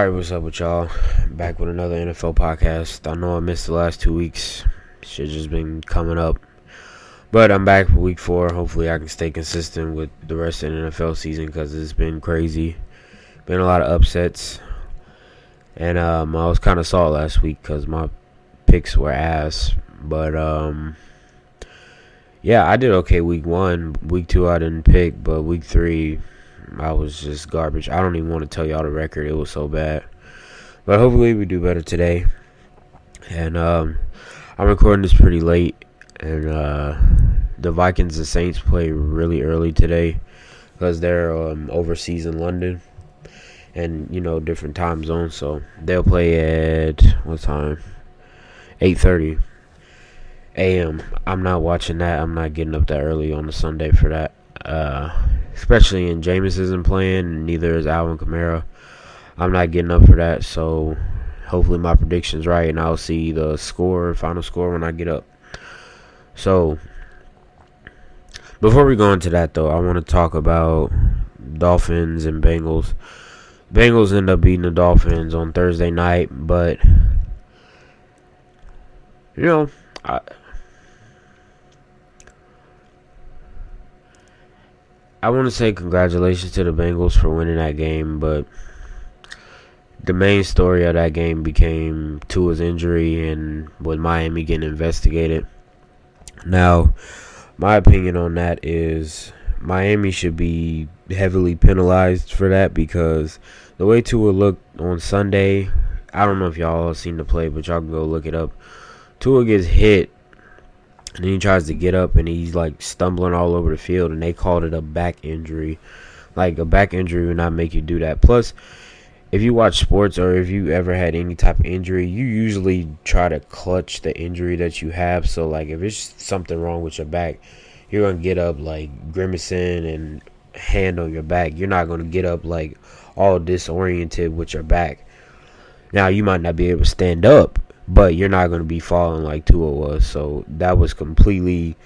Alright, what's up with y'all? Back with another NFL podcast. I know I missed the last 2 weeks. Shit just been coming up. But I'm back for week 4. Hopefully I can stay consistent with the rest of the NFL season because it's been crazy. Been a lot of upsets. And I was kind of salt last week because my picks were ass. But yeah, I did okay week 1. Week 2 I didn't pick, but week 3 I was just garbage. I don't even want to tell y'all the record. It was so bad. But hopefully we do better today. And I'm recording this pretty late. And the Vikings and Saints play really early today because they're overseas in London. And, different time zones. So they'll play at, what time? 8:30 a.m. I'm not watching that. I'm not getting up that early on a Sunday for that. Especially in Jameis isn't playing, and neither is Alvin Kamara. I'm not getting up for that, so hopefully my prediction's right, and I'll see the final score when I get up. So, before we go into that, though, I want to talk about Dolphins and Bengals. Bengals end up beating the Dolphins on Thursday night, but, I want to say congratulations to the Bengals for winning that game, but the main story of that game became Tua's injury and with Miami getting investigated. Now, my opinion on that is Miami should be heavily penalized for that because the way Tua looked on Sunday, I don't know if y'all have seen the play, but y'all can go look it up. Tua gets hit. And then he tries to get up, and he's, stumbling all over the field, and they called it a back injury. Like, a back injury would not make you do that. Plus, if you watch sports or if you ever had any type of injury, you usually try to clutch the injury that you have. So, if it's something wrong with your back, you're going to get up, grimacing and hand on your back. You're not going to get up, all disoriented with your back. Now, you might not be able to stand up, but you're not going to be falling like Tua was. So that was completely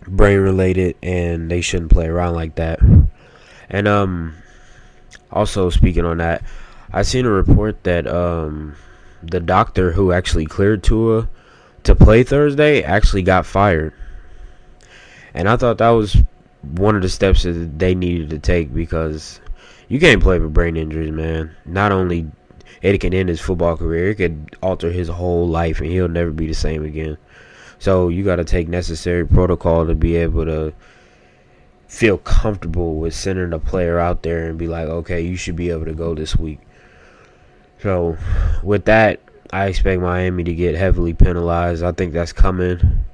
brain related, and they shouldn't play around like that. And also speaking on that, I seen a report that the doctor who actually cleared Tua to play Thursday actually got fired. And I thought that was one of the steps that they needed to take because you can't play with brain injuries, man. Not only it can end his football career, it could alter his whole life, and he'll never be the same again. So you got to take necessary protocol to be able to feel comfortable with sending a player out there and be like, okay, you should be able to go this week. So with that, I expect Miami to get heavily penalized. I think that's coming.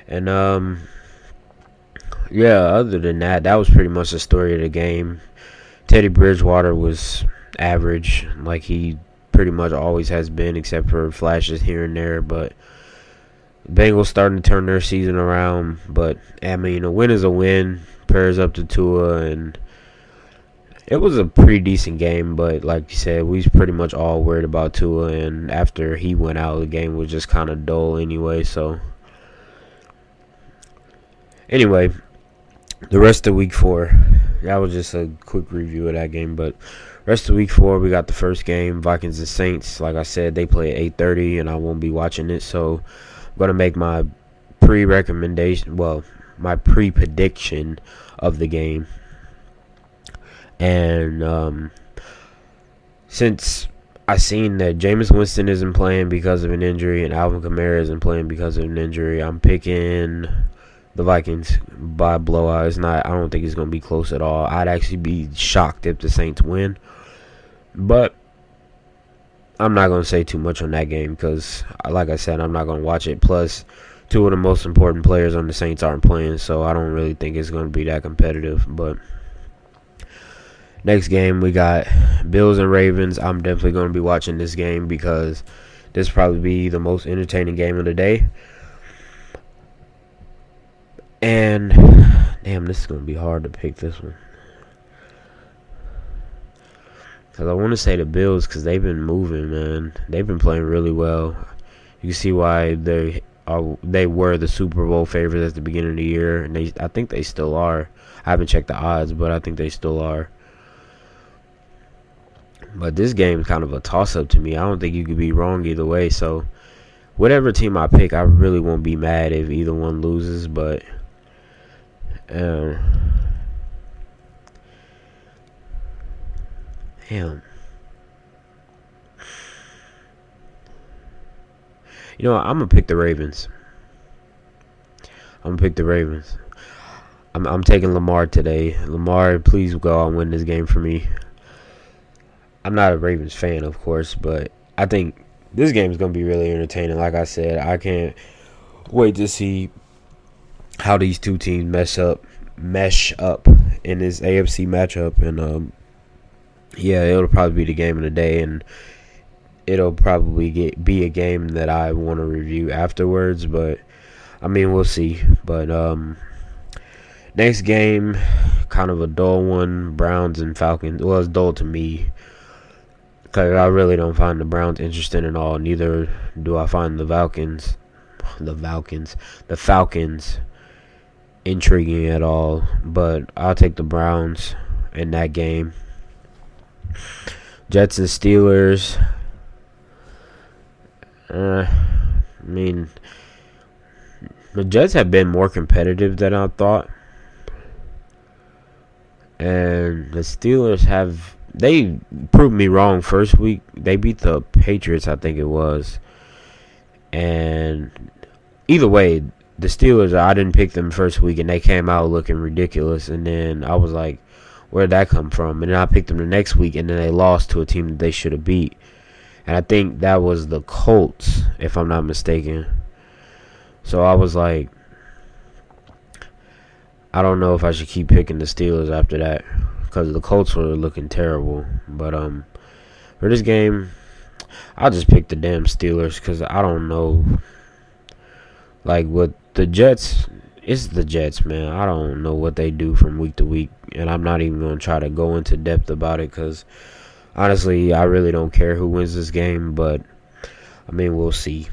And other than that, that was pretty much the story of the game. Teddy Bridgewater was average, like he pretty much always has been, except for flashes here and there. But Bengals starting to turn their season around. But I mean, a win is a win. Prayers up to Tua, and it was a pretty decent game. But like you said, we was pretty much all worried about Tua, and after he went out, the game was just kind of dull anyway. So anyway, the rest of week 4, that was just a quick review of that game. But rest of week 4, we got the first game, Vikings and Saints. Like I said, they play at 8:30, and I won't be watching it. So I'm going to make my my pre-prediction of the game. And since I seen that Jameis Winston isn't playing because of an injury and Alvin Kamara isn't playing because of an injury, I'm picking the Vikings by blowout. I don't think it's going to be close at all. I'd actually be shocked if the Saints win. But I'm not going to say too much on that game because, like I said, I'm not going to watch it. Plus, 2 of the most important players on the Saints aren't playing, so I don't really think it's going to be that competitive. But next game, we got Bills and Ravens. I'm definitely going to be watching this game because this will probably be the most entertaining game of the day. And, damn, this is going to be hard to pick this one. Because I want to say the Bills because they've been moving, man. They've been playing really well. You can see why they were the Super Bowl favorites at the beginning of the year. And I think they still are. I haven't checked the odds, but I think they still are. But this game is kind of a toss-up to me. I don't think you could be wrong either way. So whatever team I pick, I really won't be mad if either one loses. But damn, I'm gonna pick the Ravens. I'm taking Lamar today. Lamar, please go out and win this game for me. I'm not a Ravens fan, of course, but I think this game is going to be really entertaining. Like I said, I can't wait to see how these two teams mesh up in this AFC matchup. And it'll probably be the game of the day, and it'll probably be a game that I want to review afterwards. But I mean, we'll see. But next game, kind of a dull one. Browns and Falcons. Well, it's dull to me, because I really don't find the Browns interesting at all. Neither do I find the Falcons intriguing at all. But I'll take the Browns in that game. Jets and Steelers. I mean, the Jets have been more competitive than I thought. And the Steelers they proved me wrong first week. They beat the Patriots, I think it was. And either way, the Steelers, I didn't pick them first week, and they came out looking ridiculous. And then I was like, where'd that come from? And then I picked them the next week, and then they lost to a team that they should have beat. And I think that was the Colts, if I'm not mistaken. So I was like, I don't know if I should keep picking the Steelers after that, because the Colts were looking terrible. But for this game, I'll just pick the damn Steelers, because I don't know. Like, with the Jets, it's the Jets, man. I don't know what they do from week to week, and I'm not even going to try to go into depth about it, because honestly, I really don't care who wins this game. But I mean, we'll see.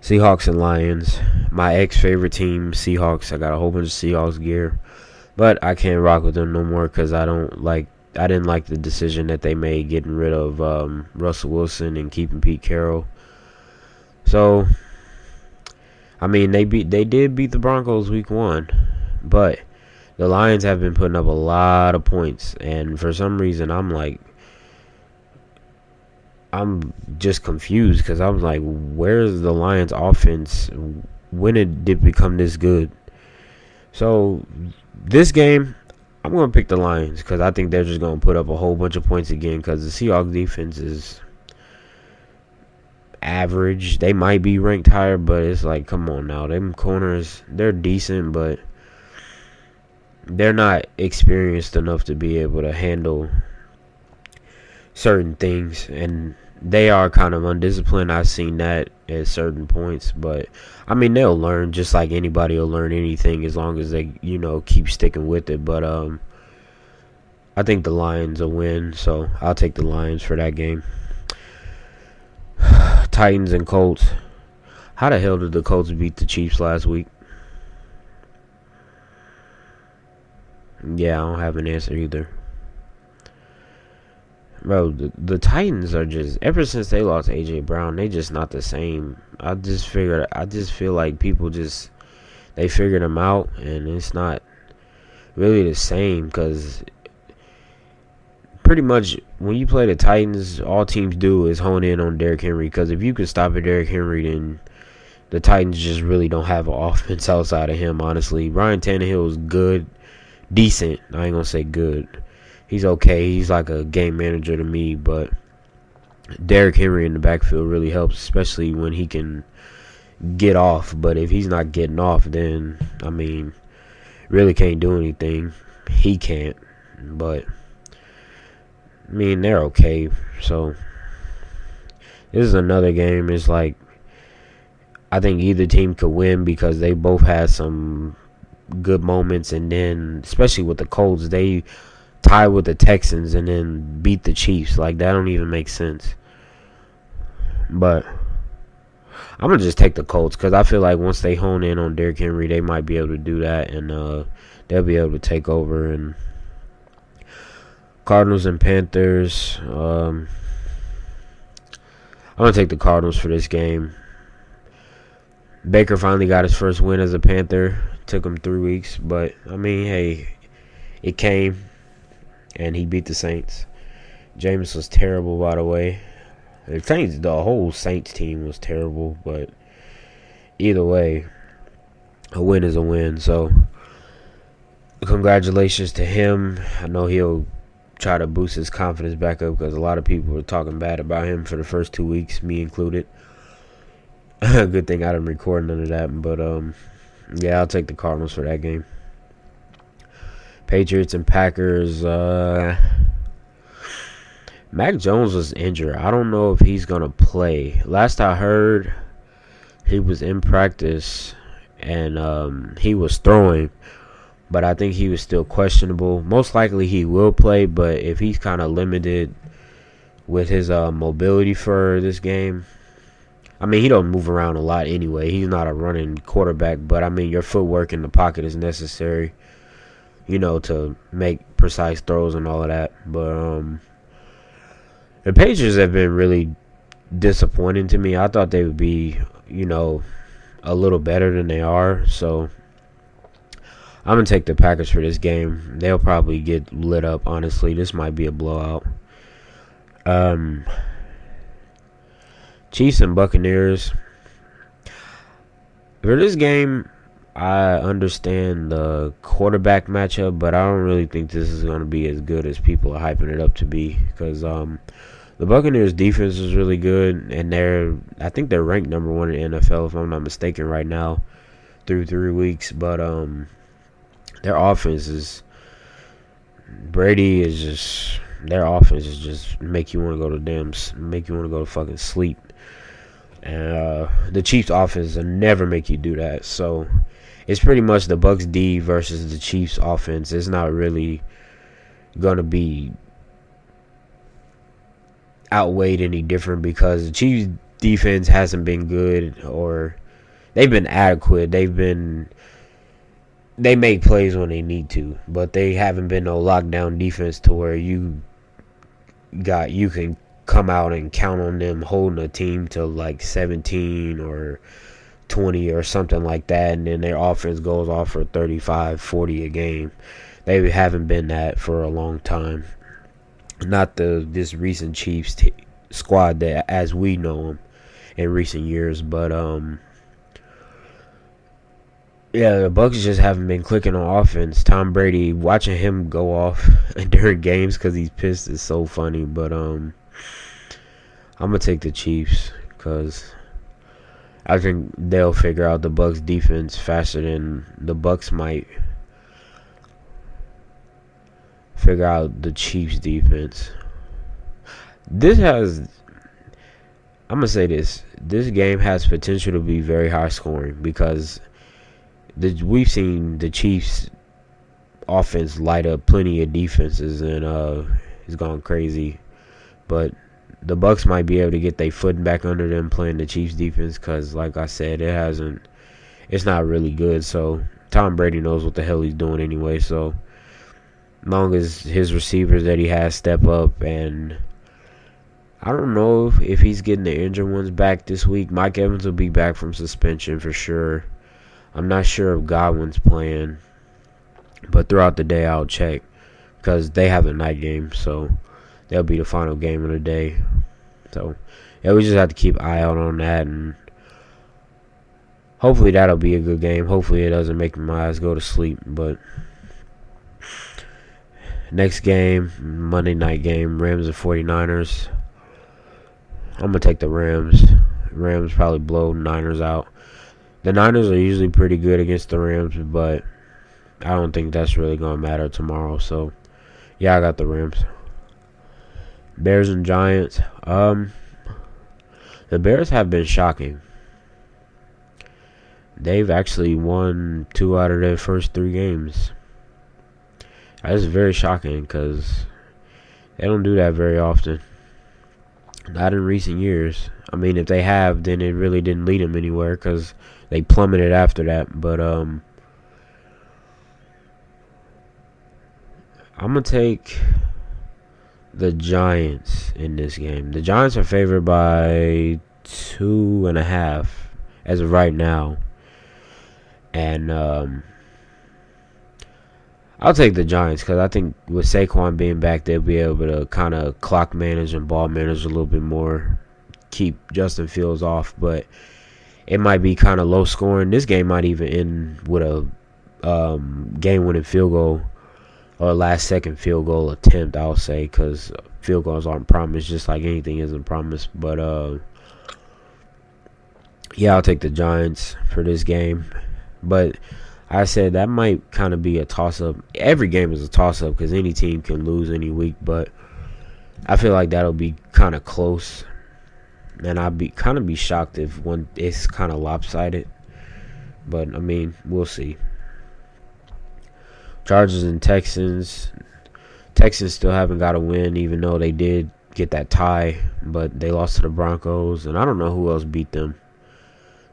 Seahawks and Lions. My ex-favorite team, Seahawks. I got a whole bunch of Seahawks gear, but I can't rock with them no more, because I didn't like the decision that they made getting rid of Russell Wilson and keeping Pete Carroll. So, I mean, they did beat the Broncos week 1, but the Lions have been putting up a lot of points, and for some reason I'm just confused, because I was like, where's the Lions offense? When did it become this good? So this game, I'm going to pick the Lions, because I think they're just going to put up a whole bunch of points again, because the Seahawks defense is average. They might be ranked higher, but it's like, come on now. Them corners, they're decent, but they're not experienced enough to be able to handle certain things, and they are kind of undisciplined. I've seen that at certain points, but I mean, they'll learn just like anybody will learn anything, as long as they keep sticking with it. But I think the Lions will win, so I'll take the Lions for that game. Titans and Colts. How the hell did the Colts beat the Chiefs last week? Yeah, I don't have an answer either. Bro, the Titans are just, ever since they lost A.J. Brown, they just not the same. I just feel like people they figured them out, and it's not really the same, because pretty much when you play the Titans, all teams do is hone in on Derrick Henry, because if you can stop at Derrick Henry, then the Titans just really don't have an offense outside of him, honestly. Ryan Tannehill is good, decent. I ain't going to say good. He's okay. He's like a game manager to me, but Derrick Henry in the backfield really helps, especially when he can get off. But if he's not getting off, then, I mean, really can't do anything. He can't. But, I mean, they're okay. So, this is another game. It's like, I think either team could win, because they both had some good moments. And then, especially with the Colts, they tie with the Texans and then beat the Chiefs. Like, that don't even make sense. But I'm going to just take the Colts, because I feel like once they hone in on Derrick Henry, they might be able to do that, and they'll be able to take over. And Cardinals and Panthers. I'm going to take the Cardinals for this game. Baker finally got his first win as a Panther. Took him 3 weeks, but, I mean, hey, it came, and he beat the Saints. Jameis was terrible, by the way. The whole Saints team was terrible, but either way, a win is a win. So, congratulations to him. I know he'll try to boost his confidence back up because a lot of people were talking bad about him for the first 2 weeks, me included. Good thing I didn't record none of that, but yeah, I'll take the Cardinals for that game. Patriots and Packers. Mac Jones was injured. I don't know if he's gonna play. Last I heard, he was in practice and he was throwing, but I think he was still questionable. Most likely he will play, but if he's kind of limited with his mobility for this game, I mean, he don't move around a lot anyway. He's not a running quarterback, but I mean, your footwork in the pocket is necessary, to make precise throws and all of that. But the Patriots have been really disappointing to me. I thought they would be, a little better than they are. So I'm going to take the Packers for this game. They'll probably get lit up, honestly. This might be a blowout. Chiefs and Buccaneers. For this game, I understand the quarterback matchup, but I don't really think this is going to be as good as people are hyping it up to be. Because the Buccaneers defense is really good, and I think they're ranked number 1 in the NFL, if I'm not mistaken, right now through 3 weeks. But their offense is their offense is just make you want to go to fucking sleep. And the Chiefs' offense will never make you do that. So it's pretty much the Bucs D versus the Chiefs' offense. It's not really gonna be outweighed any different because the Chiefs' defense hasn't been good, or they've been adequate. They make plays when they need to, but they haven't been no lockdown defense to where you can come out and count on them holding a team to like 17 or 20 or something like that, and then their offense goes off for 35, 40 a game. They haven't been that for a long time. Not this recent Chiefs squad that as we know them in recent years, but yeah, the Bucs just haven't been clicking on offense. Tom Brady, watching him go off during games because he's pissed is so funny. But I'm gonna take the Chiefs because I think they'll figure out the Bucs defense faster than the Bucs might figure out the Chiefs defense. I'm gonna say this. This game has potential to be very high scoring because we've seen the Chiefs offense light up plenty of defenses and it's gone crazy. But the Bucs might be able to get their foot back under them playing the Chiefs defense because, like I said, it's not really good. So Tom Brady knows what the hell he's doing anyway. So as long as his receivers that he has step up, and I don't know if he's getting the injured ones back this week. Mike Evans will be back from suspension for sure. I'm not sure if Godwin's playing, but throughout the day I'll check because they have a night game, so that'll be the final game of the day. So yeah, we just have to keep an eye out on that, and hopefully that'll be a good game. Hopefully it doesn't make my eyes go to sleep. But next game, Monday night game, Rams and 49ers. I'm going to take the Rams. Rams probably blow Niners out. The Niners are usually pretty good against the Rams, but I don't think that's really going to matter tomorrow. So, yeah, I got the Rams. Bears and Giants. The Bears have been shocking. They've actually won 2 out of their first 3 games. That's very shocking because they don't do that very often. Not in recent years. I mean, if they have, then it really didn't lead them anywhere because they plummeted after that. But I'm going to take the Giants in this game. The Giants are favored by 2.5 as of right now. And I'll take the Giants because I think with Saquon being back, they'll be able to kind of clock manage and ball manage a little bit more, keep Justin Fields off. But it might be kind of low scoring. This game might even end with a game-winning field goal or last-second field goal attempt, I'll say, because field goals aren't promised, just like anything isn't promised. But, yeah, I'll take the Giants for this game. But I said that might kind of be a toss-up. Every game is a toss-up because any team can lose any week. But I feel like that'll be kind of close. And I'd be shocked if one it's kind of lopsided. But, I mean, we'll see. Chargers and Texans. Texans still haven't got a win, even though they did get that tie. But they lost to the Broncos. And I don't know who else beat them.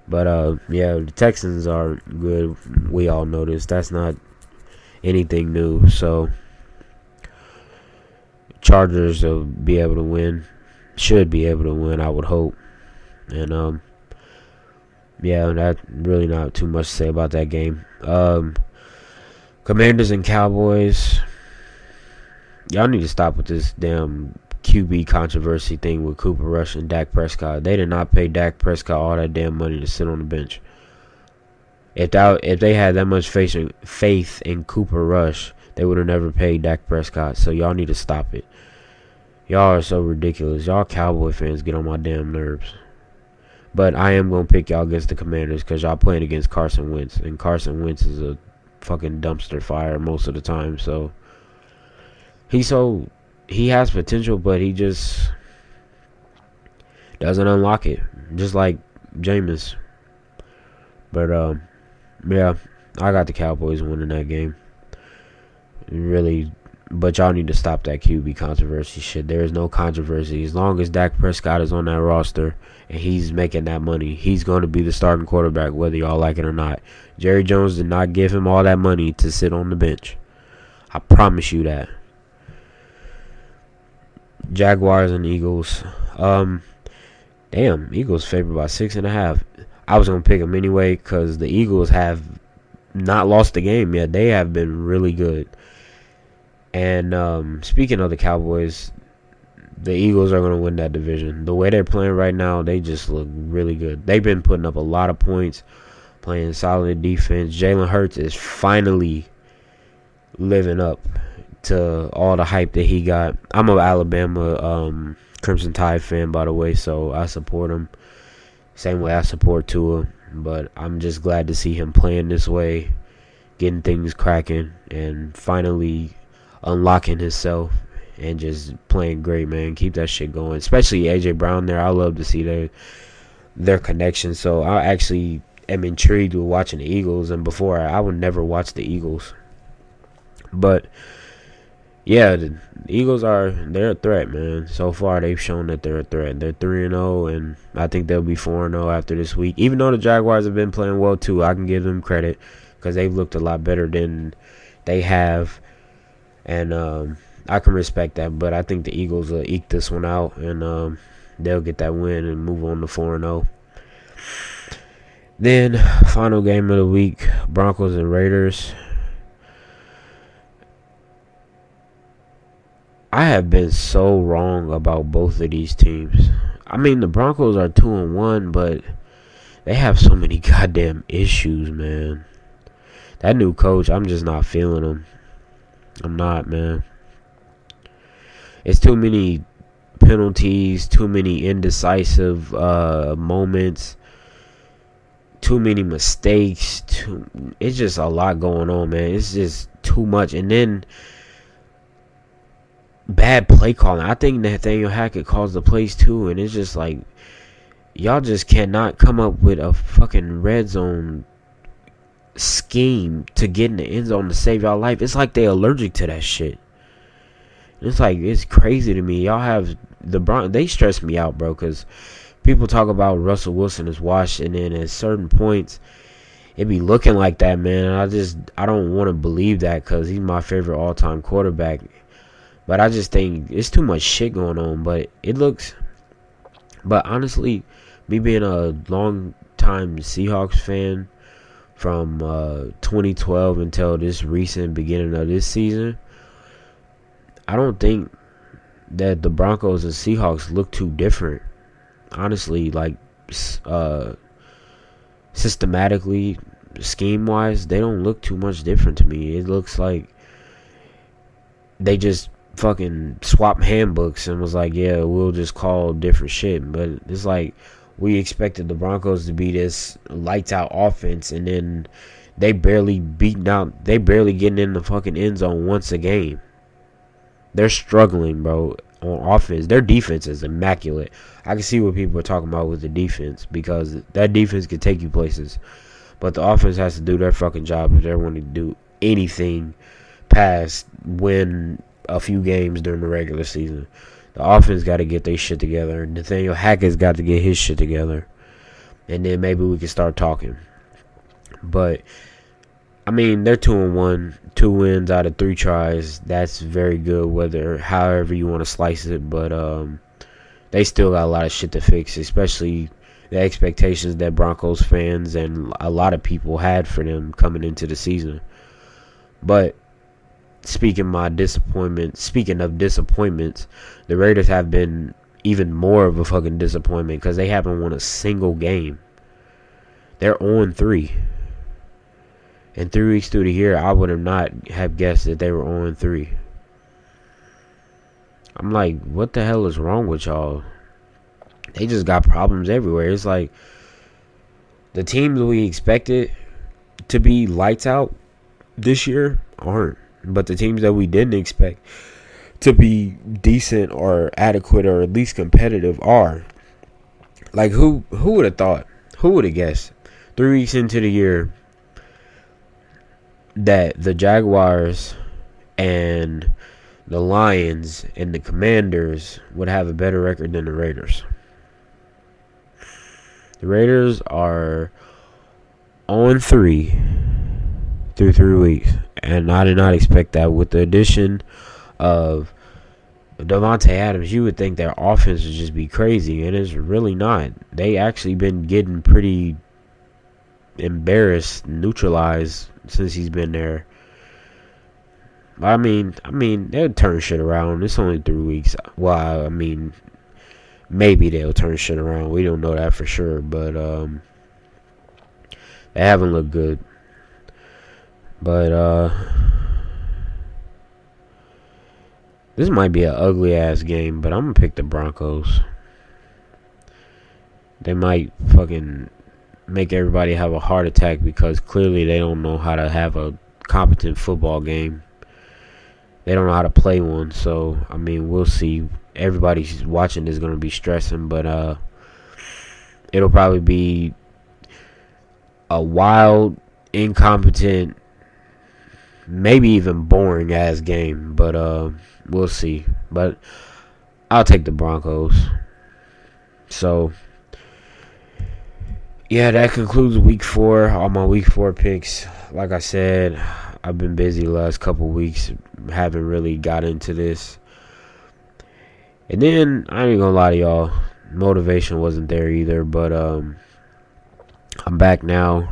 But, yeah, the Texans are good. We all know this. That's not anything new. So, Chargers will be able to win. Should be able to win, I would hope. And, yeah, that's really not too much to say about that game. Commanders and Cowboys. Y'all need to stop with this damn QB controversy thing with Cooper Rush and Dak Prescott. They did not pay Dak Prescott all that damn money to sit on the bench. If they had that much faith in Cooper Rush, they would have never paid Dak Prescott. So y'all need to stop it. Y'all are so ridiculous. Y'all Cowboy fans get on my damn nerves. But I am going to pick y'all against the Commanders because y'all playing against Carson Wentz. And Carson Wentz is a fucking dumpster fire most of the time. So he has potential, but he just doesn't unlock it. Just like Jameis. But, yeah, I got the Cowboys winning that game. Really, but y'all need to stop that QB controversy shit. There is no controversy. As long as Dak Prescott is on that roster and he's making that money, he's going to be the starting quarterback, whether y'all like it or not. Jerry Jones did not give him all that money to sit on the bench. I promise you that. Jaguars and Eagles. Damn, Eagles favored by 6.5. I was going to pick them anyway because the Eagles have not lost the game yet. They have been really good. And speaking of the Cowboys, the Eagles are going to win that division. The way they're playing right now, they just look really good. They've been putting up a lot of points, playing solid defense. Jalen Hurts is finally living up to all the hype that he got. I'm an Alabama Crimson Tide fan, by the way, so I support him. Same way I support Tua. But I'm just glad to see him playing this way, getting things cracking, and finally unlocking himself and just playing great, man. Keep that shit going. Especially A.J. Brown there. I love to see their connection. So I actually am intrigued with watching the Eagles. And before, I would never watch the Eagles. But yeah, the Eagles they're a threat, man. So far, they've shown that they're a threat. They're 3-0, and I think they'll be 4-0 after this week. Even though the Jaguars have been playing well, too, I can give them credit because they've looked a lot better than they have. And I can respect that, but I think the Eagles will eke this one out, and they'll get that win and move on to 4-0. Then, final game of the week, Broncos and Raiders. I have been so wrong about both of these teams. I mean, the Broncos are 2-1, but they have so many goddamn issues, man. That new coach, I'm just not feeling him. I'm not, man. It's too many penalties, too many indecisive moments, too many mistakes. It's just a lot going on, man. It's just too much. And then bad play calling. I think Nathaniel Hackett calls the plays too, and it's just like y'all just cannot come up with a fucking red zone scheme to get in the end zone to save y'all life. It's like they allergic to that shit. It's like, it's crazy to me. Y'all have the Broncos. They stress me out, bro, because people talk about Russell Wilson as washed, and then at certain points it be looking like that, man. I don't want to believe that because he's my favorite all-time quarterback. But I just think it's too much shit going on. But honestly, me being a long time Seahawks fan from 2012 until this recent beginning of this season, I don't think that the Broncos and Seahawks look too different. Honestly, like systematically, scheme-wise, they don't look too much different to me. It looks like they just fucking swapped handbooks and was like, yeah, we'll just call different shit. But it's like we expected the Broncos to be this lights-out offense, and then they barely getting in the fucking end zone once a game. They're struggling, bro, on offense. Their defense is immaculate. I can see what people are talking about with the defense, because that defense can take you places. But the offense has to do their fucking job if they want to do anything past win a few games during the regular season. The offense got to get their shit together. And Nathaniel Hackett's got to get his shit together. And then maybe we can start talking. But, I mean, they're 2-1. 2 wins out of 3 tries. That's very good, however you want to slice it. But they still got a lot of shit to fix, especially the expectations that Broncos fans and a lot of people had for them coming into the season. But speaking of disappointments, the Raiders have been even more of a fucking disappointment because they haven't won a single game. They're 0-3. And 3 weeks through the year, I would not have guessed that they were 0-3. I'm like, what the hell is wrong with y'all? They just got problems everywhere. It's like the teams we expected to be lights out this year aren't. But the teams that we didn't expect to be decent or adequate or at least competitive are. Like, who would have thought? Who would have guessed 3 weeks into the year that the Jaguars and the Lions and the Commanders would have a better record than the Raiders? The Raiders are 0-3 through 3 weeks. And I did not expect that. With the addition of Devontae Adams, you would think their offense would just be crazy. And it's really not. They actually been getting pretty embarrassed, neutralized since he's been there. I mean, they'll turn shit around. It's only 3 weeks. Well, I mean, maybe they'll turn shit around. We don't know that for sure. But they haven't looked good. But this might be an ugly ass game, but I'm gonna pick the Broncos. They might fucking make everybody have a heart attack because clearly they don't know how to have a competent football game. They don't know how to play one. So I mean, we'll see. Everybody watching is gonna be stressing, but it'll probably be a wild, incompetent, maybe even boring ass game, but we'll see. But I'll take the Broncos. So yeah, that concludes week 4. All my week 4 picks. Like I said, I've been busy the last couple weeks. Haven't really got into this. And then I ain't gonna lie to y'all, motivation wasn't there either. But I'm back now.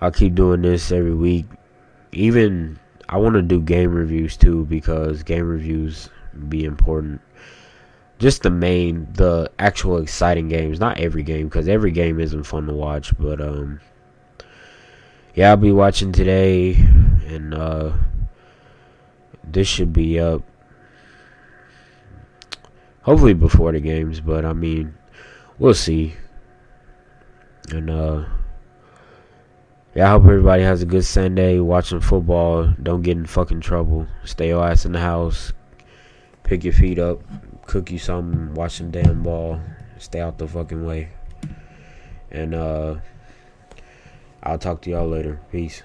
I'll keep doing this every week. Even I want to do game reviews too, because game reviews be important. Just the actual exciting games, not every game, because every game isn't fun to watch. But yeah, I'll be watching today, and this should be up hopefully before the games. But I mean, we'll see. And yeah, I hope everybody has a good Sunday watching football. Don't get in fucking trouble. Stay your ass in the house. Pick your feet up. Cook you something. Watch some damn ball. Stay out the fucking way. And I'll talk to y'all later. Peace.